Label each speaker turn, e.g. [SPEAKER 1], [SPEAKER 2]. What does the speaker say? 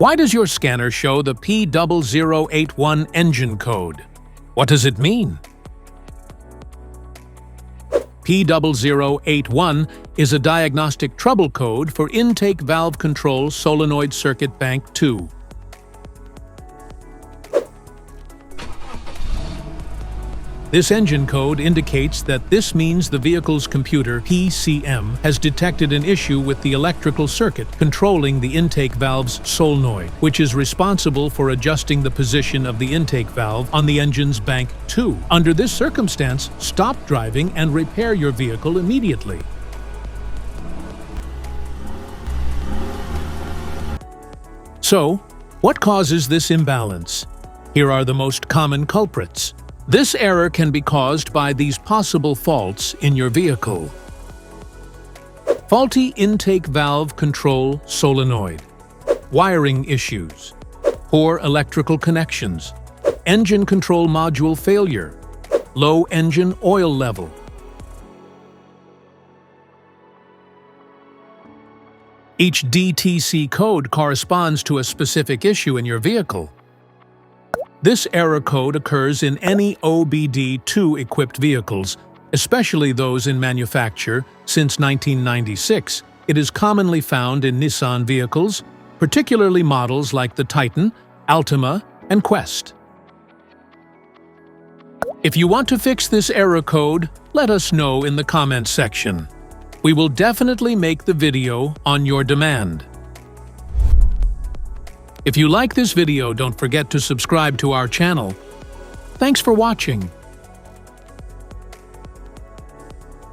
[SPEAKER 1] Why does your scanner show the P0081 engine code? What does it mean? P0081 is a diagnostic trouble code for Intake Valve Control Solenoid Circuit Bank 2. This engine code indicates that this means the vehicle's computer, PCM, has detected an issue with the electrical circuit controlling the intake valve's solenoid, which is responsible for adjusting the position of the intake valve on the engine's bank 2. Under this circumstance, stop driving and repair your vehicle immediately. So, what causes this imbalance? Here are the most common culprits. This error can be caused by these possible faults in your vehicle. Faulty intake valve control solenoid, wiring issues, poor electrical connections, engine control module failure, low engine oil level. Each DTC code corresponds to a specific issue in your vehicle. This error code occurs in any OBD2 equipped vehicles, especially those in manufacture since 1996. It is commonly found in Nissan vehicles, particularly models like the Titan, Altima, and Quest. If you want to fix this error code, let us know in the comments section. We will definitely make the video on your demand. If you like this video, don't forget to subscribe to our channel. Thanks for watching.